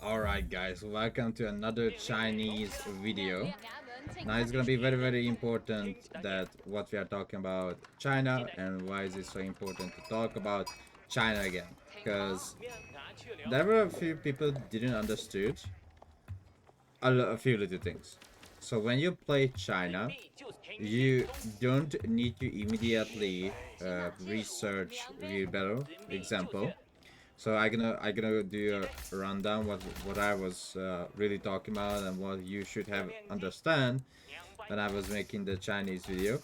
Alright guys, welcome to another Chinese video. Now it's gonna be very important that what we are talking about China and why is it so important to talk about China again. Because there were a few people didn't understood a few little things. So when you play China, you don't need to immediately research wheelbarrow example. So I gonna do a rundown what I was really talking about and what you should have understand when I was making the Chinese video.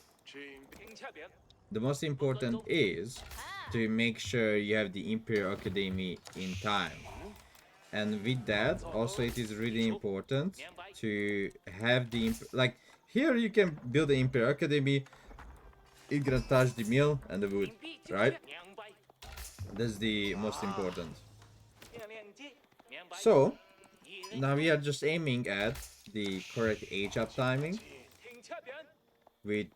The most important is to make sure you have the Imperial Academy in time. And with that, also it is really important to have the like here you can build the Imperial Academy. It's gonna touch the mill and the wood, right? That's the most important. So now we are just aiming at the correct age up timing with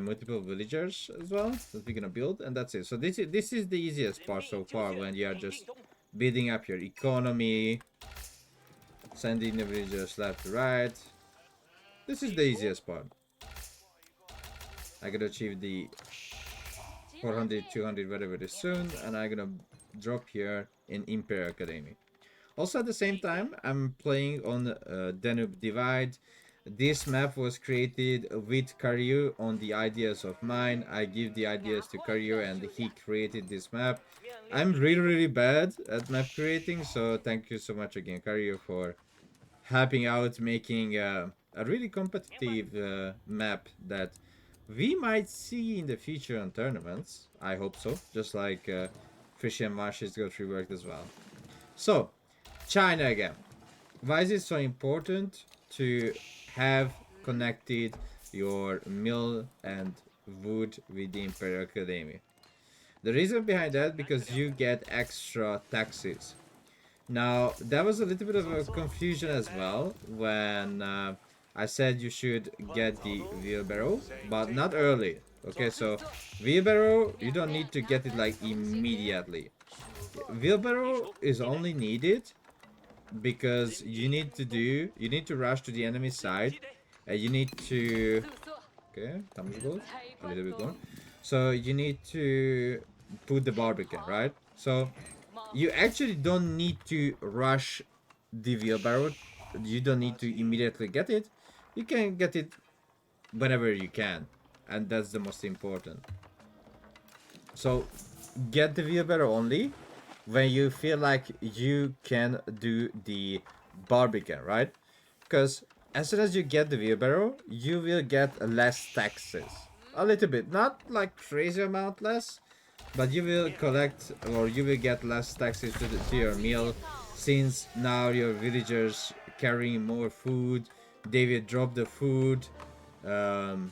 multiple villagers as well that we're gonna build, and that's it. So this is the easiest part so far when you are just building up your economy, sending the villagers left to right. This is the easiest part. I gotta achieve the 400, 200 very soon, and I'm gonna drop here in Imperial Academy. Also at the same time, I'm playing on Danube Divide. This map was created with Karyu on the ideas of mine. I give the ideas to Karyu and he created this map. I'm really bad at map creating, so thank you so much again, Karyu, for helping out making a really competitive map that we might see in the future on tournaments. I hope so, just like Fishy and Marshes got reworked as well. So, China again. Why is it so important to have connected your mill and wood with the Imperial Academy? The reason behind that, because you get extra taxes. Now, there was a little bit of a confusion as well when I said you should get the wheelbarrow, but not early. Okay, so wheelbarrow, you don't need to get it like immediately. Wheelbarrow is only needed because you need to rush to the enemy side, and you need to thumbs gold a little bit more. So you need to put the Barbican, right? So you actually don't need to rush the wheelbarrow. You don't need to immediately get it. You can get it whenever you can, and that's the most important. So get the wheelbarrow only when you feel like you can do the Barbican, right? Because as soon as you get the wheelbarrow, you will get less taxes. A little bit, not like crazy amount less, but you will collect or you will get less taxes to your meal, since now your villagers carrying more food, they will drop the food. Um,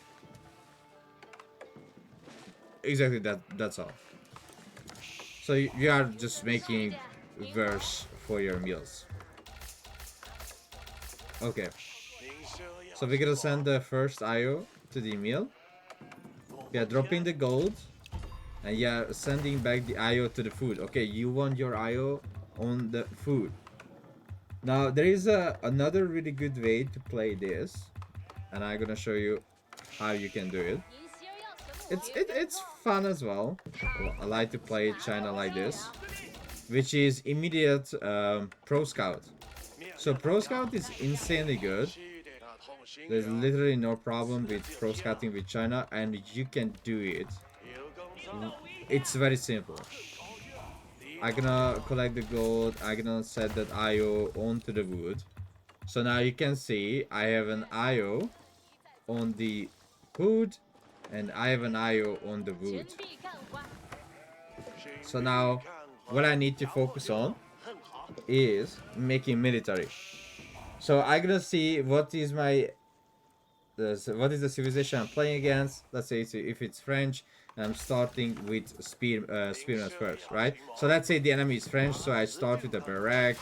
exactly that's all. So you are just making verse for your meals. Okay. So we're gonna send the first IO to the meal. We are dropping the gold. And yeah, sending back the IO to the food. Okay, you want your IO on the food. Now there is another really good way to play this, and I'm gonna show you how you can do it. It's fun as well. I like to play China like this, which is immediate Pro Scout. So Pro Scout is insanely good. There's literally no problem with Pro Scouting with China, and you can do it. It's very simple. I'm gonna collect the gold. I'm gonna set that IO onto the wood. So now you can see I have an IO on the wood and I have an IO on the wood. So now what I need to focus on is making military. So I'm gonna see what is the civilization I'm playing against. Let's say if it's French, I'm starting with spearmen first, right? So let's say the enemy is French, so I start with a barrack.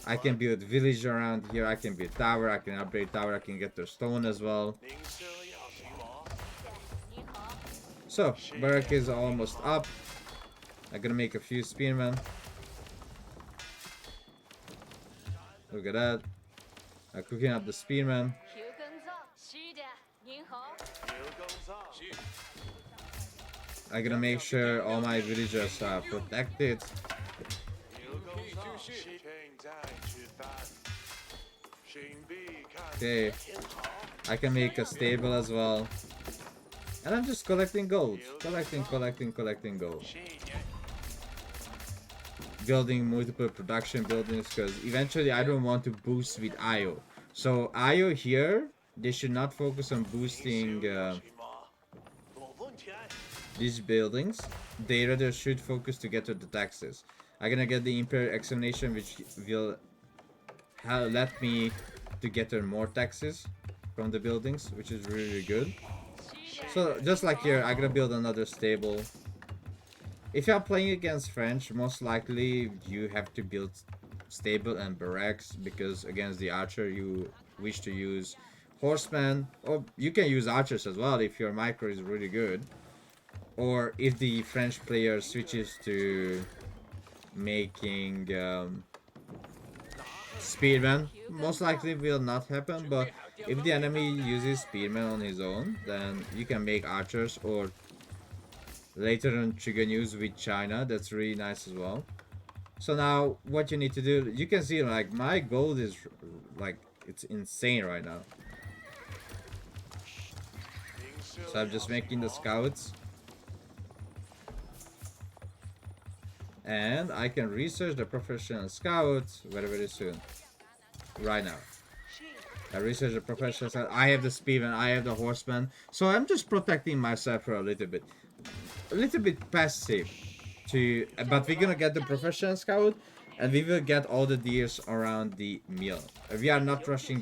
I can build village around here. I can build tower. I can upgrade tower. I can get their stone as well. So barrack is almost up. I'm gonna make a few spearmen. Look at that. Cooking up the spearman. I'm gonna make sure all my villagers are protected. Okay, I can make a stable as well. And I'm just collecting gold. Collecting gold. Building multiple production buildings because eventually I don't want to boost with IO. So IO here, they should not focus on boosting these buildings. They rather should focus to get to the taxes. I'm gonna get the Imperial examination, which will let me to get more taxes from the buildings, which is really good. So just like here, I'm gonna build another stable. If you are playing against French, most likely you have to build stable and barracks, because against the archer you wish to use horsemen, or you can use archers as well if your micro is really good, or if the French player switches to making spearmen. Most likely will not happen, but if the enemy uses spearmen on his own, then you can make archers, or later on trigger news with China. That's really nice as well. So now what you need to do, you can see like my gold is like, it's insane right now. So I'm just making the scouts, and I can research the professional scouts very soon. Right now I research the professional scout. I have the spearman, I have the horseman, so I'm just protecting myself for a little bit passive to, but we're gonna get the professional scout, and we will get all the deers around the mill. We are not rushing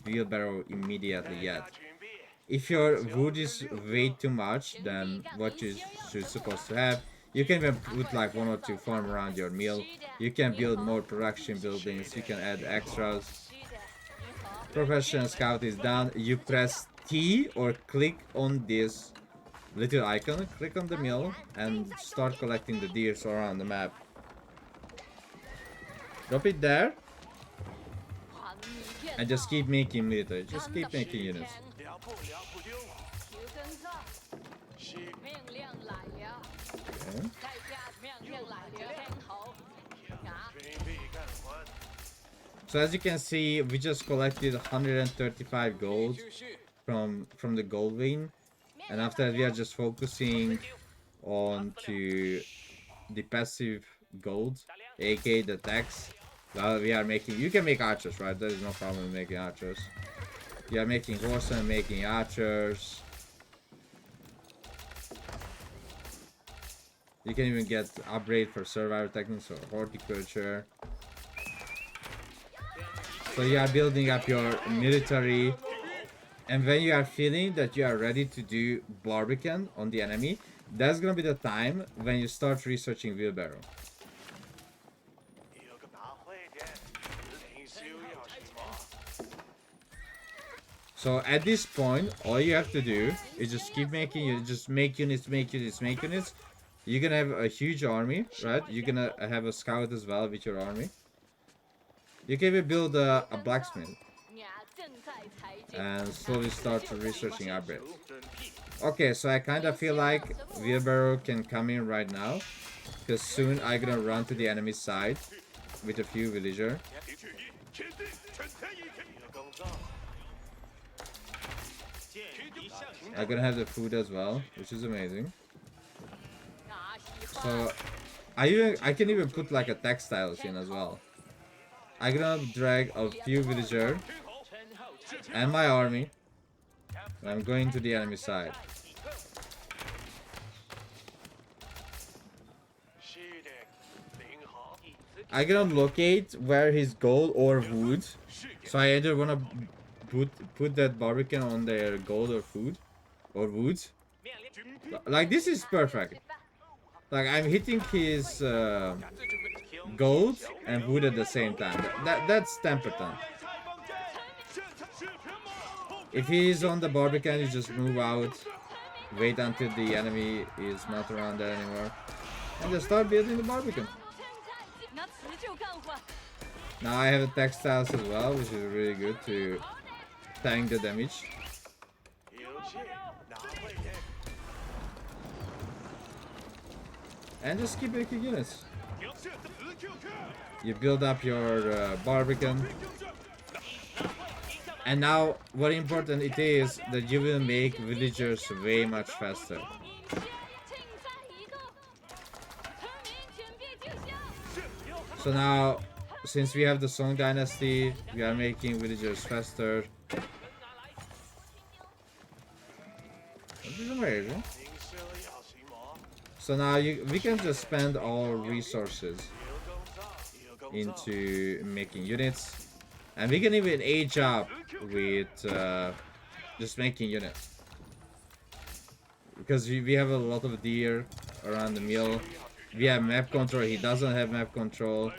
the wheelbarrow immediately yet. If your wood is way too much than what you should supposed to have, you can even put like 1 or 2 farm around your mill. You can build more production buildings, you can add extras. Professional scout is done. You press T or click on this little icon, click on the mill, and start collecting the deers around the map. Drop it there, and just keep making military, just keep making units. Okay. So as you can see, we just collected 135 gold from the gold vein, and after that we are just focusing on to the passive gold, aka the tax. Well, we are making, you can make archers, right? There is no problem in making archers. We are making horsemen, making archers. You can even get upgrade for survival techniques or horticulture. So you are building up your military, and when you are feeling that you are ready to do Barbican on the enemy, that's gonna be the time when you start researching wheelbarrow. So at this point, all you have to do is just keep making, you just make units. You're gonna have a huge army, right? You're gonna have a scout as well with your army. You can even build a blacksmith and slowly start researching upgrades. Okay, so I kind of feel like wheelbarrow can come in right now, because soon I'm gonna run to the enemy side with a few villagers. I'm gonna have the food as well, which is amazing. So I can even put like a textiles in as well. I'm gonna drag a few villagers and my army, and I'm going to the enemy side. I'm gonna locate where his gold or wood. So I either wanna put that Barbican on their gold or food or wood. Like this is perfect. Like I'm hitting his gold and wood at the same time. That's temper time. If he is on the Barbican, you just move out, wait until the enemy is not around there anymore, and just start building the Barbican. Now I have a textiles as well, which is really good to tank the damage. And just keep making units. You build up your Barbican. And now, what important it is that you will make villagers way much faster. So now, since we have the Song Dynasty, we are making villagers faster. This is amazing. So now we can just spend all resources into making units. And we can even age up with just making units. Because we have a lot of deer around the mill. We have map control, he doesn't have map control.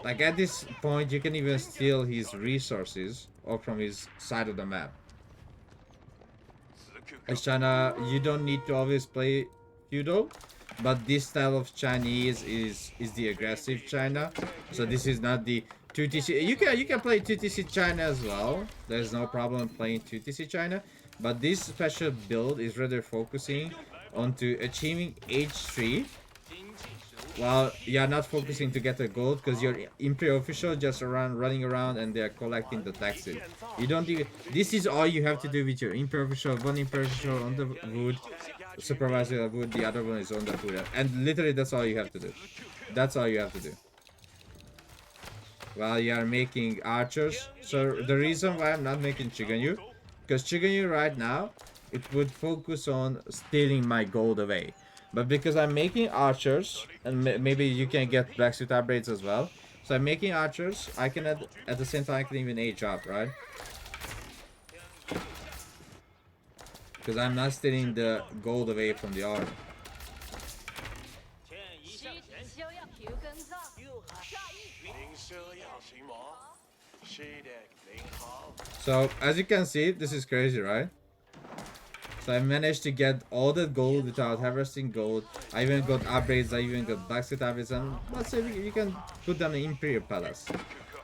Like at this point, you can even steal his resources or from his side of the map. As China, you don't need to always play Feudal, but this style of Chinese is the aggressive China. So this is not the 2TC. You can play 2TC China as well. There's no problem playing 2TC China, but this special build is rather focusing onto achieving H3. While you are not focusing to get a gold, because your Imperial official just running around and they are collecting the taxes. You don't even. This is all you have to do with your Imperial official. One Imperial official on the wood, supervisor wood. The other one is on the wood, and literally that's all you have to do. That's all you have to do. While you are making archers. So the reason why I'm not making Chiganyu, because Chiganyu right now, it would focus on stealing my gold away. But because I'm making archers, and maybe you can get blacksmith upgrades as well. So I'm making archers, I can at the same time I can even age up, right? Because I'm not stealing the gold away from the army. So as you can see, this is crazy, right? So I managed to get all the gold without harvesting gold. I even got upgrades, I even got blacksmith upgrades, and let's say you can put them in Imperial Palace.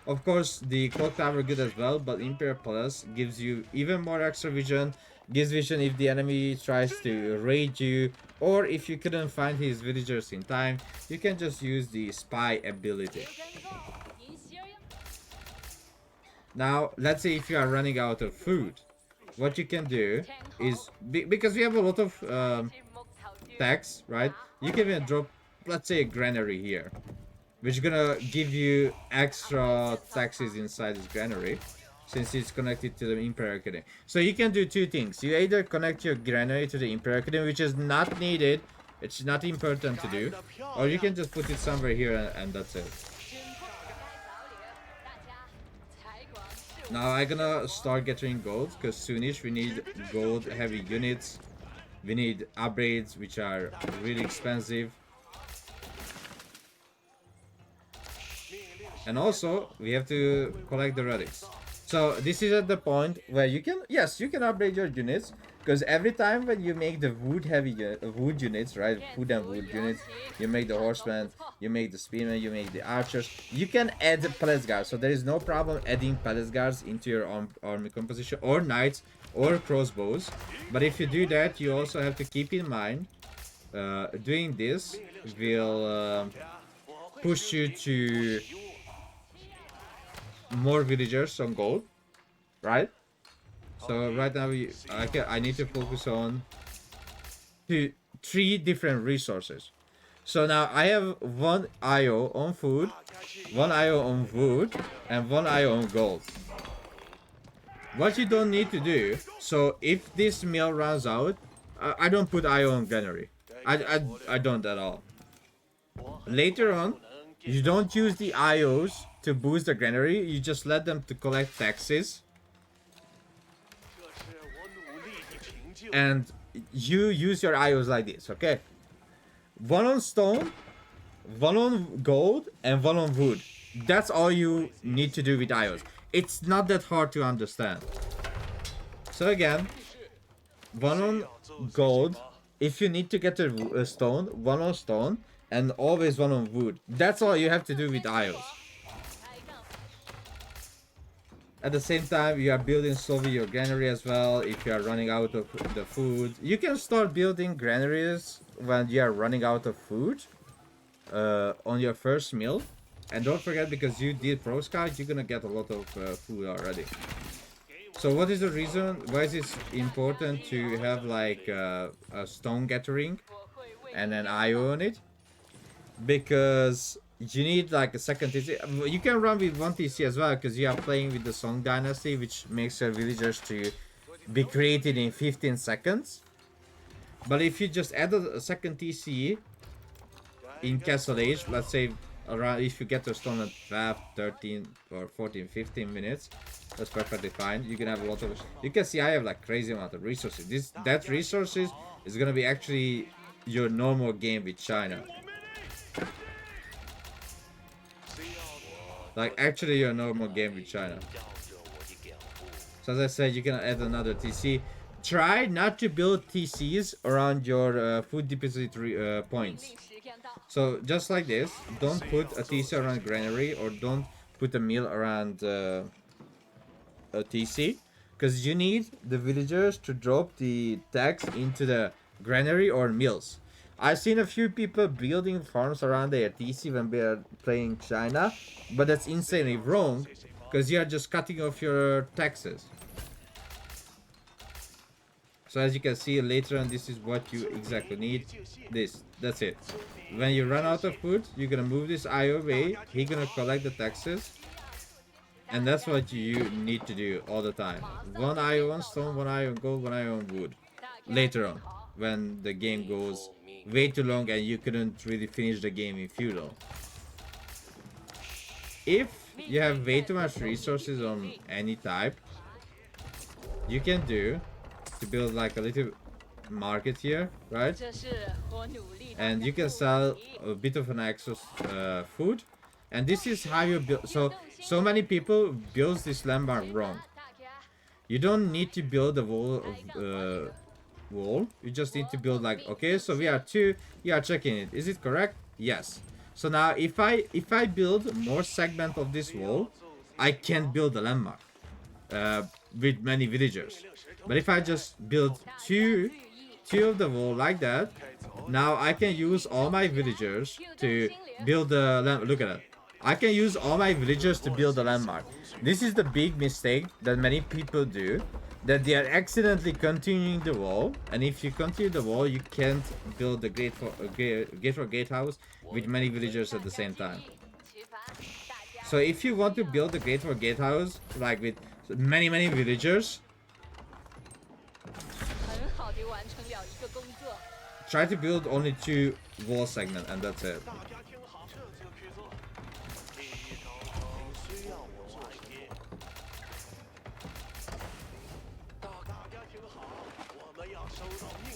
Of course, the clock tower good as well, but Imperial Palace gives you even more extra vision, gives vision if the enemy tries to raid you, or if you couldn't find his villagers in time, you can just use the spy ability. Now, let's say if you are running out of food, what you can do is, because we have a lot of tax, right? You can even drop, let's say, a granary here, which is gonna give you extra taxes inside this granary, since it's connected to the Imperial Academy. So you can do two things. You either connect your granary to the Imperial Academy, which is not needed, it's not important to do, or you can just put it somewhere here and that's it. Now I'm gonna start getting gold, because soonish we need gold heavy units. We need upgrades which are really expensive. And also we have to collect the relics. So this is at the point where you can, yes, you can upgrade your units, because every time when you make the wood heavy wood units, right, wood and wood units, you make the horsemen, you make the spearmen, you make the archers, you can add palace guards. So there is no problem adding palace guards into your army composition, or knights, or crossbows. But if you do that, you also have to keep in mind doing this will push you to more villagers on gold, right? So right now I need to focus on three different resources. So now I have one IO on food, one IO on wood, and one IO on gold. What you don't need to do, so if this mill runs out, I don't put IO on granary. I don't at all. Later on, you don't use the IOs to boost the granary, you just let them to collect taxes. And you use your IOs like this, okay? One on stone, one on gold, and one on wood. That's all you need to do with IOs. It's not that hard to understand. So again, one on gold. If you need to get a stone, one on stone, and always one on wood. That's all you have to do with IOs. At the same time, you are building slowly your granary as well. If you are running out of the food, you can start building granaries when you are running out of food on your first meal. And don't forget, because you did pro scout, you're gonna get a lot of food already. So what is the reason? Why is it important to have like a stone gathering and an IO on it? Because you need like a second TC. You can run with one TC as well, because you are playing with the Song Dynasty, which makes your villagers to be created in 15 seconds. But if you just add a second TC in Castle Age, let's say around, if you get to stone at 12, 13 or 14, 15 minutes, that's perfectly fine. You can have a lot of, you can see I have like crazy amount of resources. That resources is gonna be actually your normal game with China. Like actually your normal game with China. So as I said, you can add another TC. Try not to build TCs around your food deposit points. So just like this, don't put a TC around Granary, or don't put a mill around a TC, because you need the villagers to drop the tax into the granary or mills. I've seen a few people building farms around their TC when we are playing China, but that's insanely wrong, because you are just cutting off your taxes. So as you can see later on, this is what you exactly need. That's it. When you run out of food, you're gonna move this IO away. He's gonna collect the taxes. And that's what you need to do all the time. One IO on stone, one IO on gold, one IO on wood. Later on, when the game goes way too long and you couldn't really finish the game in Feudal. If you have way too much resources on any type, you can do to build like a little market here, right? And you can sell a bit of an excess food, and this is how you build. So many people build this landmark wrong. You don't need to build a wall. You just need to build like, okay, so we are checking it. Is it correct? Yes. So now if I build more segment of this wall, I can build a landmark with many villagers. But if I just build two of the wall like that, now I can use all my villagers to build the land. Look at that. I can use all my villagers to build a landmark. This is the big mistake that many people do, that they are accidentally continuing the wall, and if you continue the wall, you can't build the gatehouse with many villagers at the same time. So if you want to build the gatehouse like with many villagers, try to build only 2 wall segments, and that's it.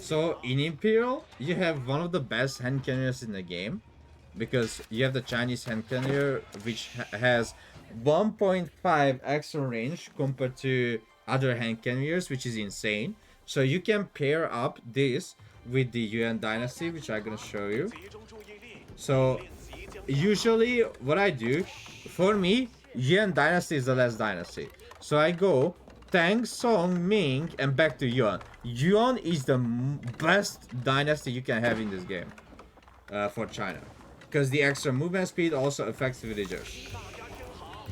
So in Imperial, you have one of the best hand cannons in the game, because you have the Chinese hand cannon, which has 1.5 extra range compared to other hand cannons, which is insane. So you can pair up this with the Yuan Dynasty, which I'm gonna show you. So usually what I do, for me, Yuan Dynasty is the last dynasty. So I go Tang, Song, Ming, and back to Yuan. Yuan is the best dynasty you can have in this game for China, because the extra movement speed also affects the villagers.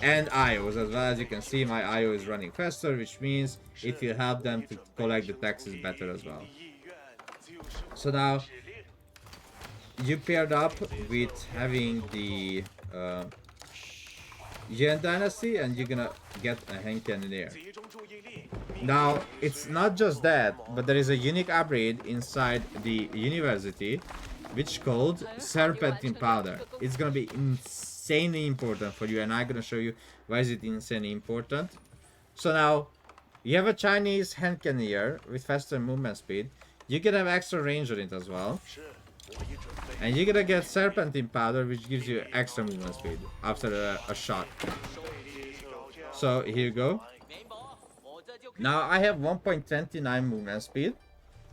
And IOs as well. As you can see, my IO is running faster, which means if you help them to collect the taxes better as well. So now you paired up with having the Yuan Dynasty, and you're gonna get a hand cannoneer. Now it's not just that, but there is a unique upgrade inside the university, which called Serpentine Powder. It's gonna be insanely important for you, and I'm gonna show you why is it insanely important. So now you have a Chinese hand cannoneer with faster movement speed. You can have extra range on it as well, and you're gonna get Serpentine Powder, which gives you extra movement speed after a shot. So here you go. Now I have 1.29 movement speed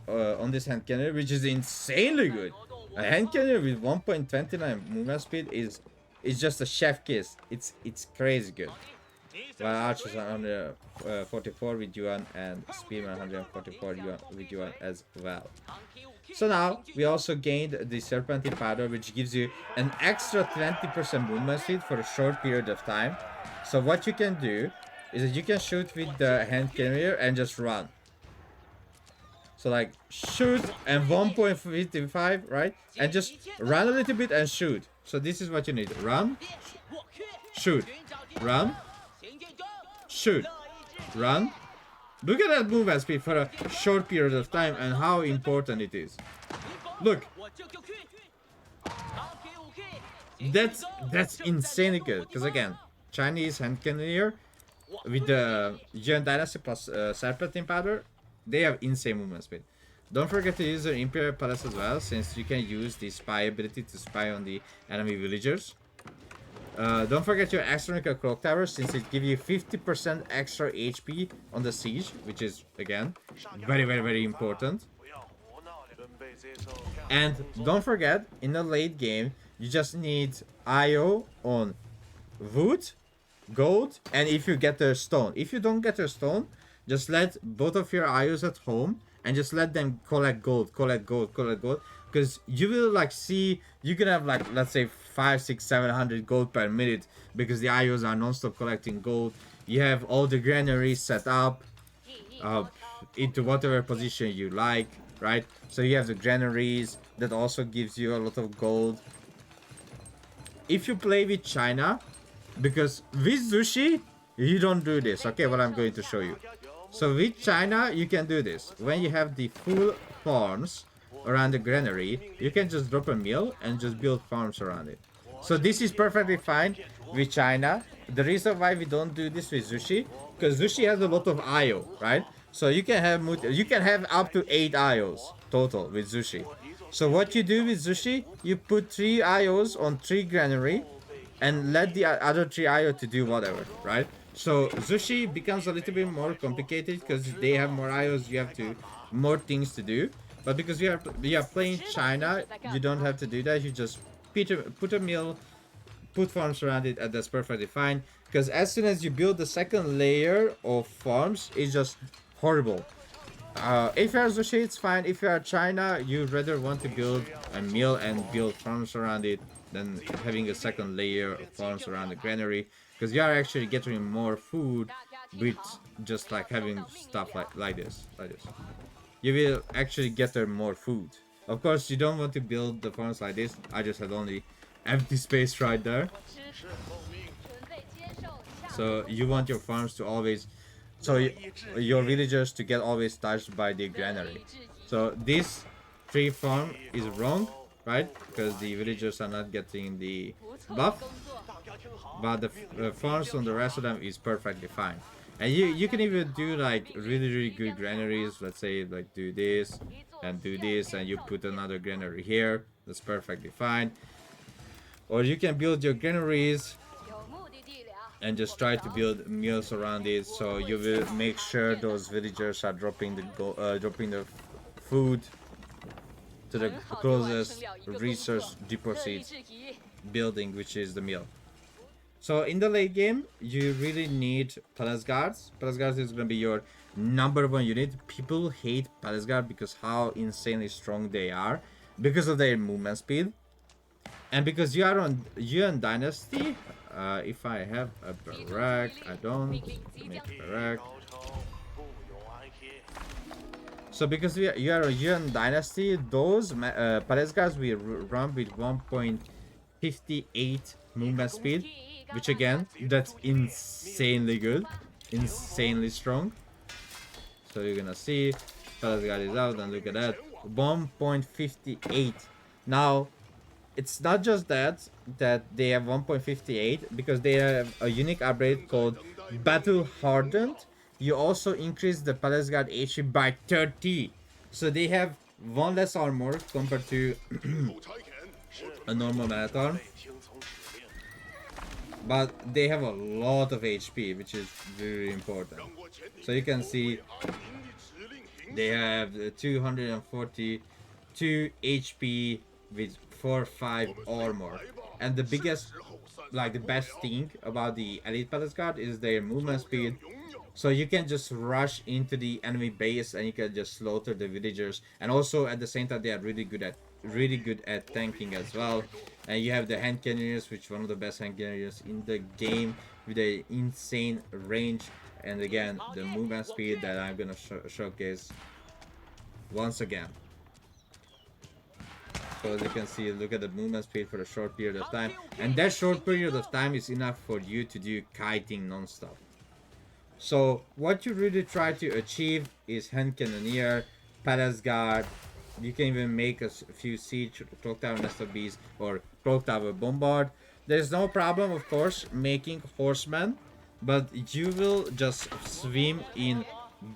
on this hand cannon, which is insanely good. A hand cannon with 1.29 movement speed is just a chef kiss. It's crazy good. while archers are 144 with Yuan and spearmen 144 Yuan with Yuan as well. So now we also gained the Serpentine Powder, which gives you an extra 20% movement speed for a short period of time. So what you can do is that you can shoot with the hand cannoneer and just run. So like shoot and 1.55, right? And just run a little bit and shoot. So this is what you need. Run, shoot, run, shoot, run. Look at that movement speed for a short period of time and how important it is. Look. That's insanely good. Because again, Chinese hand cannoneer with the Yuan Dynasty plus Serpentine Powder, they have insane movement speed. Don't forget to use the Imperial Palace as well, since you can use the spy ability to spy on the enemy villagers. Don't forget your astronomical clock tower, since it gives you 50% extra HP on the siege, which is again very important. And don't forget, in the late game, you just need IO on wood, gold, and if you get the stone. If you don't get the stone, just let both of your IOs at home and just let them collect gold, because you will like see you can have like, let's say 5, 6, 700 gold per minute, because the IOs are non-stop collecting gold. You have all the granaries set up into whatever position you like, right? So you have the granaries that also gives you a lot of gold. If you play with China, because with Zushi you don't do this, okay? What I'm going to show you. So with China you can do this. When you have the full farms around the granary, you can just drop a mill and just build farms around it. So this is perfectly fine with China. The reason why we don't do this with Zushi, because Zushi has a lot of IO, right? So you can have up to 8 IOs total with Zushi. So what you do with Zushi, you put 3 IOs on 3 granary and let the other 3 IO to do whatever, right? So Zushi becomes a little bit more complicated because they have more IOs, you have to more things to do. But because you are playing China, you don't have to do that. You just put a mill, put farms around it, and that's perfectly fine. Because as soon as you build the second layer of farms, it's just horrible. If you're Zushi, it's fine. If you're China, you'd rather want to build a mill and build farms around it than having a second layer of farms around the granary, because you are actually getting more food with just like having stuff like this. You will actually get more food. Of course, you don't want to build the farms like this. I just had only empty space right there. So you want your farms to always, your villagers to get always touched by the granary. So this tree farm is wrong, right? Because the villagers are not getting the buff. But the farms on the rest of them is perfectly fine. And you can even do like really good granaries. Let's say like do this and you put another granary here. That's perfectly fine. Or you can build your granaries and just try to build mills around it, so you will make sure those villagers are dropping the food to the closest resource deposit building, which is the mill. So in the late game, you really need Palace Guards. Palace Guards is going to be your #1 unit. People hate Palace Guard because how insanely strong they are, because of their movement speed. And because you are on Yuan Dynasty, if I have a barrack, I don't make a barrack. So because you are a Yuan Dynasty, those Palace Guards will run with 1.58 movement speed, which again, that's insanely good, insanely strong. So you're gonna see Palace Guard is out, and look at that, 1.58. Now it's not just that they have 1.58, because they have a unique upgrade called Battle Hardened. You also increase the Palace Guard HP by 30, so they have 1 less armor compared to a normal Manatar, but they have a lot of HP, which is very important. So you can see they have 242 HP with 4-5 armor, and the biggest like the best thing about the Elite Palace Guard is their movement speed. So you can just rush into the enemy base and you can just slaughter the villagers. And also at the same time they are really good at tanking as well. And you have the hand cannoneers, which is one of the best hand cannoneers in the game with a insane range. And again, the movement speed that I'm gonna showcase once again. So as you can see, look at the movement speed for a short period of time. And that short period of time is enough for you to do kiting non-stop. So what you really try to achieve is hand cannoneer, palace guard. You can even make a few siege, clock tower, nest of bees, or clock tower bombard. There's no problem, of course, making horsemen, but you will just swim in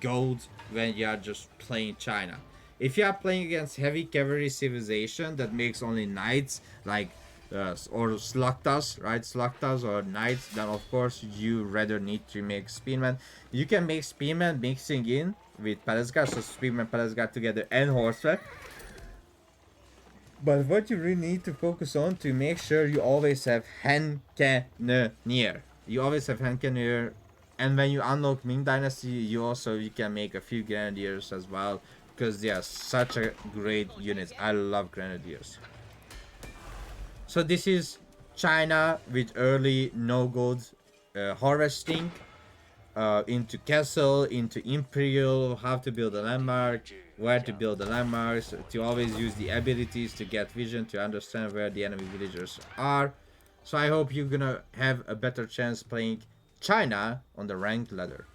gold when you are just playing China. If you are playing against heavy cavalry civilization that makes only knights, like or slugtas, right? Slugtas or knights, then of course you rather need to make spearmen. You can make spearmen mixing in with palace guard, so spearmen, palace guard together, and horsemen. But what you really need to focus on to make sure you always have hand cannoneer. You always have hand cannoneer, and when you unlock Ming Dynasty, you can make a few grenadiers as well, because they are such a great unit. I love grenadiers. So this is China with early no gold harvesting into castle, into Imperial, how to build a landmark, where to build the landmarks, to always use the abilities to get vision, to understand where the enemy villagers are. So I hope you're gonna have a better chance playing China on the ranked ladder.